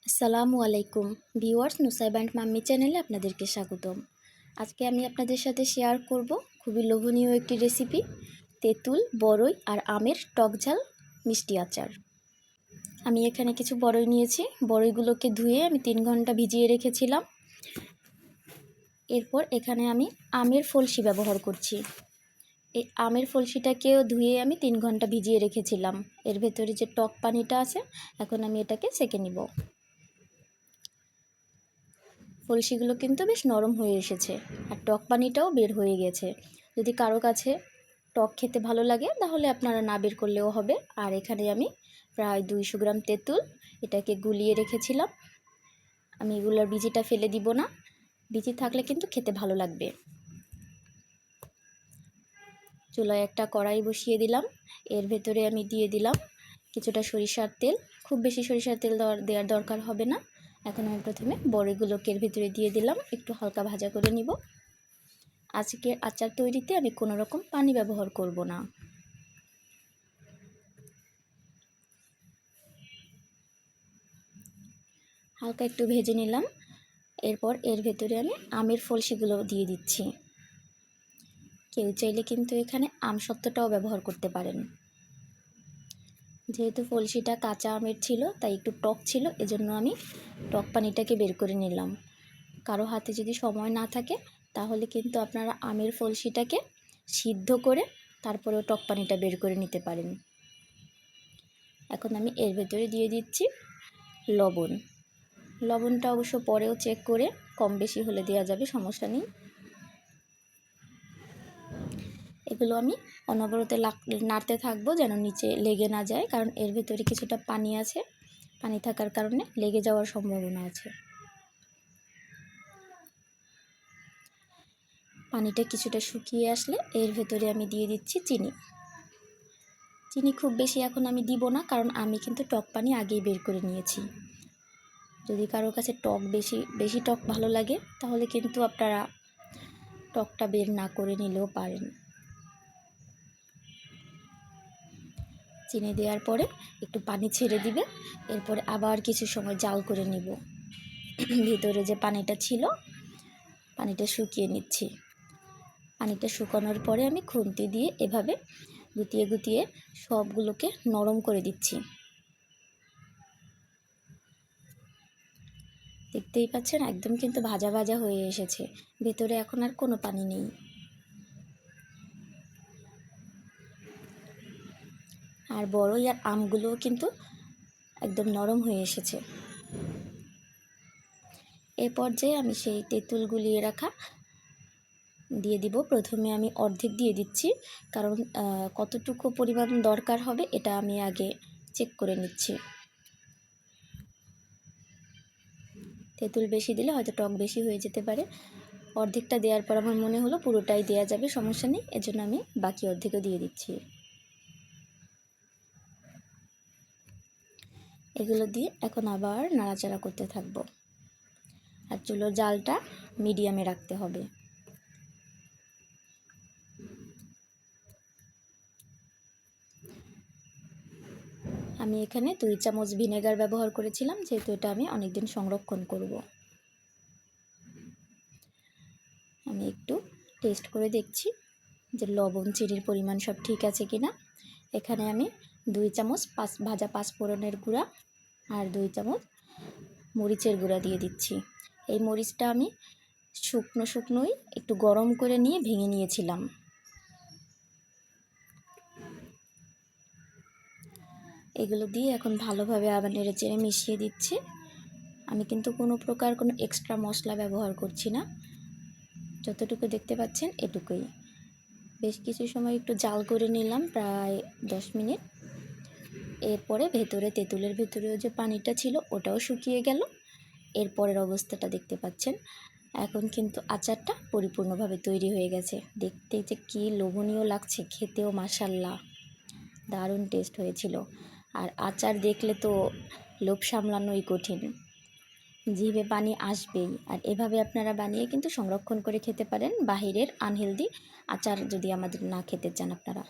আসসালামু আলাইকুম viewers, Nusaiba and mummy চ্যানেলে আপনাদেরকে স্বাগতম। আজকে আমি আপনাদের সাথে শেয়ার করব খুবই লোভনীয় একটি রেসিপি, তেঁতুল, বড়ই আর আমের টকঝাল মিষ্টি আচার। আমি এখানে কিছু বড়ই নিয়েছি। বড়ইগুলোকে ধুয়ে আমি 3 ঘন্টা ভিজিয়ে রেখেছিলাম। এরপর এখানে আমি আমের ফলসি ব্যবহার করছি। এই আমের ফলসিটাকেও ধুয়ে আমি 3 ঘন্টা ভিজিয়ে রেখেছিলাম। এর ভেতরে যে টক পানিটা আছে, এখন আমি এটাকে সেঁকে নিব। ফলসিগুলো কিন্তু বেশ নরম হয়ে এসেছে আর টক পানিটাও বের হয়ে গেছে। যদি কারো কাছে টক খেতে ভালো লাগে তাহলে আপনারা না বের করলেও হবে। আর এখানে আমি প্রায় 200 গ্রাম তেঁতুল, এটাকে গুলিয়ে রেখেছিলাম। আমি এগুলোর বিচিটা ফেলে দিব না, বিচি থাকলে কিন্তু খেতে ভালো লাগবে। চুলায় একটা কড়াই বসিয়ে দিলাম। এর ভেতরে আমি দিয়ে দিলাম কিছুটা সরিষার তেল। খুব বেশি সরিষার তেল দেওয়ার দরকার হবে না। এখন আমি প্রথমে বড়িগুলোকে এর ভিতরে দিয়ে দিলাম, একটু হালকা ভাজা করে নিব। আজকের আচার তৈরিতে আমি কোনো রকম পানি ব্যবহার করব না। হালকা একটু ভেজে নিলাম। এরপর এর ভেতরে আমি আমের ফলসিগুলো দিয়ে দিচ্ছি। কেউ চাইলে কিন্তু এখানে আমসত্ত্বটাও ব্যবহার করতে পারেন। যেহেতু ফলসিটা কাঁচা আমের ছিল তাই একটু টক ছিল, এজন্য আমি টক পানিটাকে বের করে নিলাম। কারো হাতে যদি সময় না থাকে তাহলে কিন্তু আপনারা আমের ফলসিটাকে সিদ্ধ করে তারপরেও টক পানিটা বের করে নিতে পারেন। এখন আমি এর ভেতরে দিয়ে দিচ্ছি লবণ। লবণটা অবশ্য পরেও চেক করে কম বেশি হলে দেওয়া যাবে, সমস্যা নেই। এগুলো আমি অনবরত নাড়তে থাকবো যেন নিচে লেগে না যায়, কারণ এর ভেতরে কিছুটা পানি আছে। পানি থাকার কারণে লেগে যাওয়ার সম্ভাবনা আছে। পানিটা কিছুটা শুকিয়ে আসলে এর ভেতরে আমি দিয়ে দিচ্ছি চিনি। চিনি খুব বেশি এখন আমি দিব না, কারণ আমি কিন্তু টক পানি আগেই বের করে নিয়েছি। যদি কারোর কাছে টক বেশি টক ভালো লাগে তাহলে কিন্তু আপনারা টকটা বের না করে নিলেও পারেন। চিনি দেওয়ার পরে একটু পানি ছেড়ে দিবে। এরপরে আবার কিছু সময় জাল করে নিব। ভিতরে যে পানিটা ছিল পানিটা শুকিয়ে নিচ্ছি। পানিটা শুকানোর পরে আমি খুন্তি দিয়ে এভাবে গুটিয়ে গুটিয়ে সবগুলোকে নরম করে দিচ্ছি। দেখতেই পাচ্ছেন একদম কিন্তু ভাজা ভাজা হয়ে এসেছে। ভেতরে এখন আর কোনো পানি নেই। আর বড়ই আর আমগুলোও কিন্তু একদম নরম হয়ে এসেছে। এই পর্যায়ে আমি সেই তেঁতুল গুলিয়ে রাখা দিয়ে দিব। প্রথমে আমি অর্ধেক দিয়ে দিচ্ছি, কারণ কতটুকু পরিমাণ দরকার হবে এটা আমি আগে চেক করে নিচ্ছি। তেঁতুল বেশি দিলে হয়তো টক বেশি হয়ে যেতে পারে। অর্ধেকটা দেওয়ার পর আমার মনে হলো পুরোটাই দেওয়া যাবে, সমস্যা নেই, এজন্য আমি বাকি অর্ধেকও দিয়ে দিচ্ছি। এগুলো দিয়ে এখন আবার নাড়াচাড়া করতে থাকবো। আর চুলোর জালটা মিডিয়ামে রাখতে হবে। আমি এখানে 2 চামচ ভিনেগার ব্যবহার করেছিলাম, যেহেতু এটা আমি অনেক দিন সংরক্ষণ করব। আমি একটু টেস্ট করে দেখছি যে লবণ চিনির পরিমাণ সব ঠিক আছে কিনা। এখানে আমি 2 চামচ ভাজা পাঁচফোড়নের গুঁড়া আর 2 চামচ মরিচের গুঁড়া দিয়ে দিচ্ছি। এই মরিচটা আমি শুকনোই একটু গরম করে নিয়ে ভেঙে নিয়েছিলাম। এগুলো দিয়ে এখন ভালোভাবে আবার নেড়েচেড়ে মিশিয়ে দিচ্ছি। আমি কিন্তু কোনো প্রকার কোনো এক্সট্রা মশলা ব্যবহার করছি না, যতটুকু দেখতে পাচ্ছেন এটুকুই। বেশ কিছু সময় একটু জাল করে নিলাম, প্রায় 10 মিনিট। এরপরে তেঁতুলের ভেতরেও যে পানিটা ছিল ওটাও শুকিয়ে গেল। এরপরের অবস্থাটা দেখতে পাচ্ছেন। এখন কিন্তু আচারটা পরিপূর্ণভাবে তৈরি হয়ে গেছে। দেখতে যে কী লোভনীয় লাগছে, খেতেও মাশাআল্লাহ দারুণ টেস্ট হয়েছিল। আর আচার দেখলে তো লোভ সামলানোই কঠিন, জিভে পানি আসবেই। আর এভাবে আপনারা বানিয়ে কিন্তু সংরক্ষণ করে খেতে পারেন, বাহিরের আনহেলদি আচার যদি আমাদের না খেতে চান আপনারা।